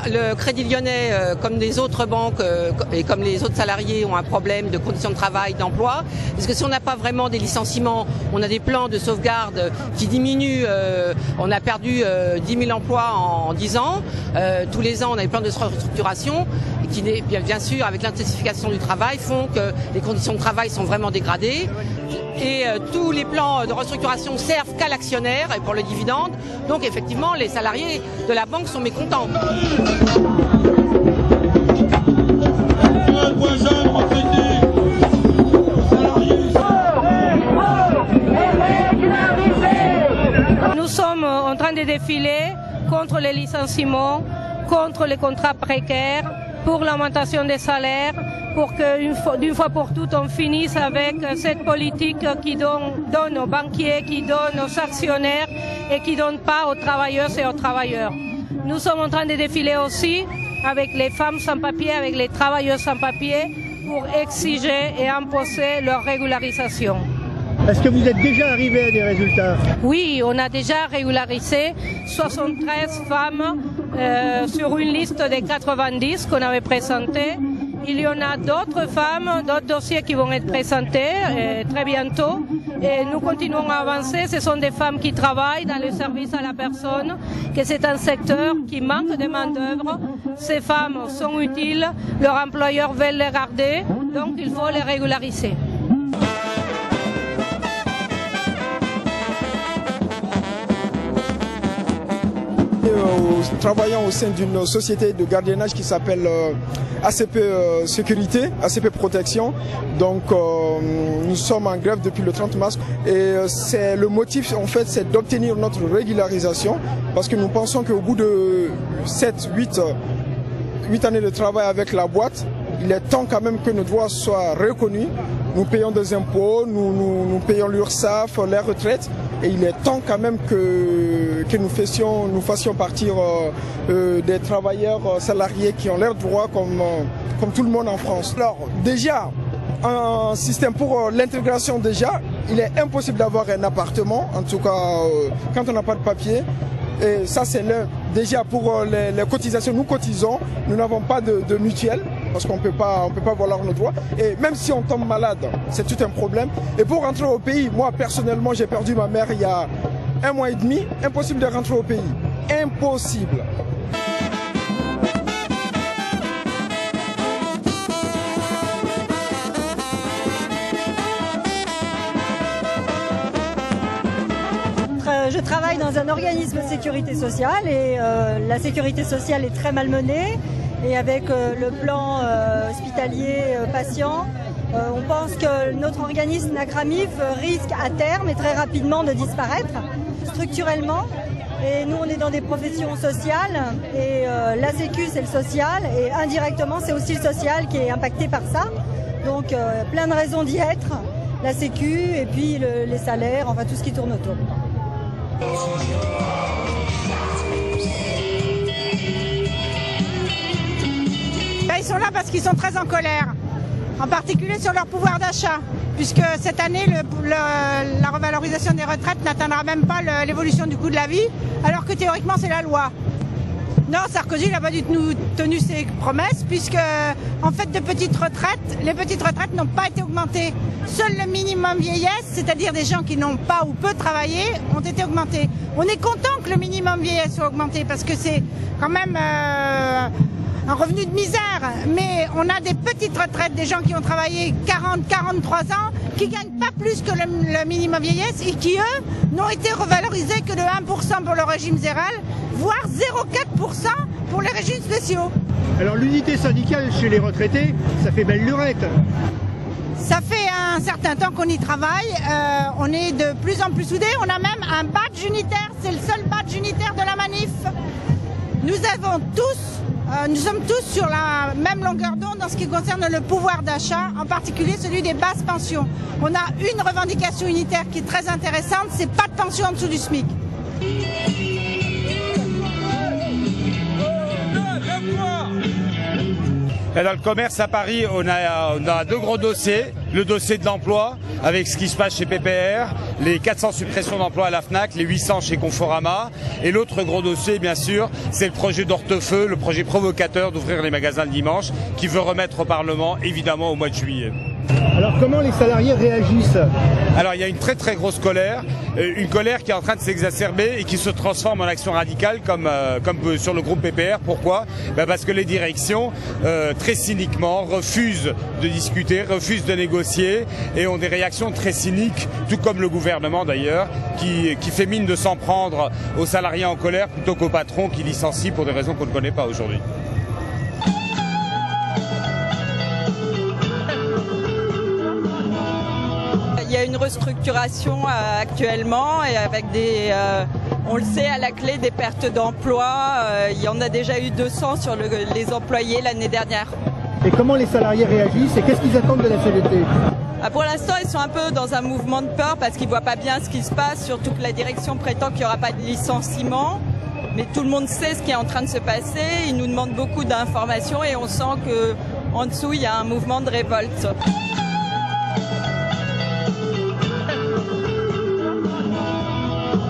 le Crédit Lyonnais, comme les autres banques et comme les autres salariés, ont un problème de conditions de travail, d'emploi. Parce que si on n'a pas vraiment des licenciements, on a des plans de sauvegarde qui diminuent. On a perdu 10 000 emplois en 10 ans. Tous les ans, on a des plans de restructuration qui, bien sûr, avec l'intensification du travail, font que les conditions de travail sont vraiment dégradées. Et tous les plans de restructuration servent qu'à l'actionnaire et pour le dividende. Donc effectivement, les salariés de la banque sont mécontents. Nous sommes en train de défiler contre les licenciements, contre les contrats précaires, pour l'augmentation des salaires, pour d'une fois pour toutes on finisse avec cette politique qui donne aux banquiers, qui donne aux actionnaires et qui ne donne pas aux travailleuses et aux travailleurs. Nous sommes en train de défiler aussi avec les femmes sans papier, avec les travailleuses sans papier, pour exiger et imposer leur régularisation. Est-ce que vous êtes déjà arrivé à des résultats? Oui, on a déjà régularisé 73 femmes sur une liste de 90 qu'on avait présentées. Il y en a d'autres femmes, d'autres dossiers qui vont être présentés très bientôt. Et nous continuons à avancer. Ce sont des femmes qui travaillent dans le service à la personne, que c'est un secteur qui manque de main-d'œuvre. Ces femmes sont utiles, leurs employeurs veulent les garder, donc il faut les régulariser. Travaillant au sein d'une société de gardiennage qui s'appelle ACP Sécurité, ACP Protection. Donc nous sommes en grève depuis le 30 mars et c'est le motif en fait, c'est d'obtenir notre régularisation parce que nous pensons qu'au bout de 8 années de travail avec la boîte, il est temps quand même que nos droits soient reconnus. Nous payons des impôts, nous payons l'URSSAF, les retraites, et il est temps quand même que nous fassions partir des travailleurs salariés qui ont leurs droits comme tout le monde en France. Alors déjà, un système pour l'intégration déjà, il est impossible d'avoir un appartement, en tout cas quand on n'a pas de papier. Et ça c'est déjà pour les cotisations, nous cotisons, nous n'avons pas de mutuelle parce qu'on peut pas valoir nos droits. Et même si on tombe malade, c'est tout un problème. Et pour rentrer au pays, moi personnellement j'ai perdu ma mère il y a 1 mois et demi, impossible de rentrer au pays, impossible. Je travaille dans un organisme de sécurité sociale et la sécurité sociale est très malmenée et avec le plan hospitalier patient, on pense que notre organisme NACRAMIF risque à terme et très rapidement de disparaître structurellement. Et nous on est dans des professions sociales et la sécu c'est le social et indirectement c'est aussi le social qui est impacté par ça. Donc plein de raisons d'y être, la sécu et puis les salaires, enfin tout ce qui tourne autour. Ils sont là parce qu'ils sont très en colère, en particulier sur leur pouvoir d'achat, puisque cette année la revalorisation des retraites n'atteindra même pas l'évolution du coût de la vie, alors que théoriquement c'est la loi. Non, Sarkozy n'a pas du tout tenu ses promesses, puisque en fait les petites retraites n'ont pas été augmentées. Seul le minimum vieillesse, c'est-à-dire des gens qui n'ont pas ou peu travaillé, ont été augmentés. On est content que le minimum vieillesse soit augmenté, parce que c'est quand même un revenu de misère. Mais on a des petites retraites, des gens qui ont travaillé 40, 43 ans, qui gagnent pas plus que le minimum vieillesse et qui, eux, n'ont été revalorisés que de 1% pour le régime général, voire 0,4% pour les régimes spéciaux. Alors l'unité syndicale chez les retraités, ça fait belle lurette. Ça fait un certain temps qu'on y travaille, on est de plus en plus soudés, on a même un badge unitaire, c'est le seul badge unitaire de la manif. Nous sommes tous sur la même longueur d'onde en ce qui concerne le pouvoir d'achat, en particulier celui des basses pensions. On a une revendication unitaire qui est très intéressante, c'est pas de pension en dessous du SMIC. Dans le commerce à Paris, on a deux gros dossiers. Le dossier de l'emploi, avec ce qui se passe chez PPR, les 400 suppressions d'emplois à la FNAC, les 800 chez Conforama. Et l'autre gros dossier, bien sûr, c'est le projet d'Hortefeux, le projet provocateur d'ouvrir les magasins le dimanche, qui veut remettre au Parlement, évidemment, au mois de juillet. Alors comment les salariés réagissent? Alors il y a une très très grosse colère, une colère qui est en train de s'exacerber et qui se transforme en action radicale comme sur le groupe PPR. Pourquoi? Parce que les directions très cyniquement refusent de discuter, refusent de négocier et ont des réactions très cyniques, tout comme le gouvernement d'ailleurs, qui fait mine de s'en prendre aux salariés en colère plutôt qu'aux patrons qui licencient pour des raisons qu'on ne connaît pas aujourd'hui. Il y a une restructuration actuellement et avec on le sait, à la clé des pertes d'emplois. Il y en a déjà eu 200 sur les employés l'année dernière. Et comment les salariés réagissent et qu'est-ce qu'ils attendent de la CGT? Pour l'instant, ils sont un peu dans un mouvement de peur parce qu'ils ne voient pas bien ce qui se passe, surtout que la direction prétend qu'il n'y aura pas de licenciement. Mais tout le monde sait ce qui est en train de se passer. Ils nous demandent beaucoup d'informations et on sent qu'en dessous, il y a un mouvement de révolte.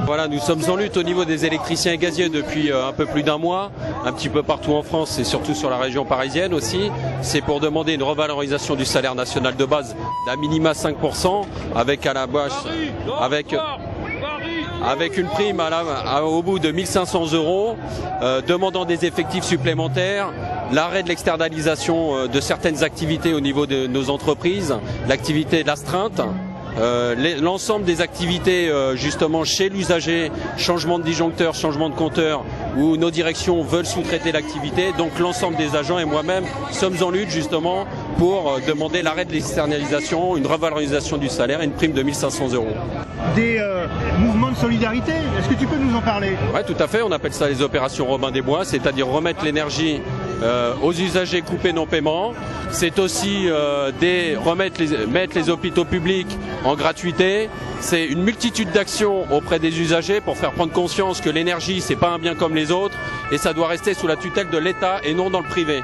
Voilà, nous sommes en lutte au niveau des électriciens et gaziers depuis un peu plus d'un mois, un petit peu partout en France et surtout sur la région parisienne aussi. C'est pour demander une revalorisation du salaire national de base d'à minima 5%, avec à la base, avec une prime au bout de 1 500 €, demandant des effectifs supplémentaires, l'arrêt de l'externalisation de certaines activités au niveau de nos entreprises, l'activité d'astreinte. L'ensemble des activités justement chez l'usager, changement de disjoncteur, changement de compteur, où nos directions veulent sous-traiter l'activité. Donc l'ensemble des agents et moi-même sommes en lutte justement pour demander l'arrêt de l'externalisation, une revalorisation du salaire et une prime de 1 500 €. Des mouvements de solidarité, est-ce que tu peux nous en parler? Oui, tout à fait, on appelle ça les opérations Robin des Bois, c'est-à-dire remettre l'énergie aux usagers coupés non paiement. C'est aussi mettre les hôpitaux publics en gratuité. C'est une multitude d'actions auprès des usagers pour faire prendre conscience que l'énergie, c'est pas un bien comme les autres et ça doit rester sous la tutelle de l'État et non dans le privé.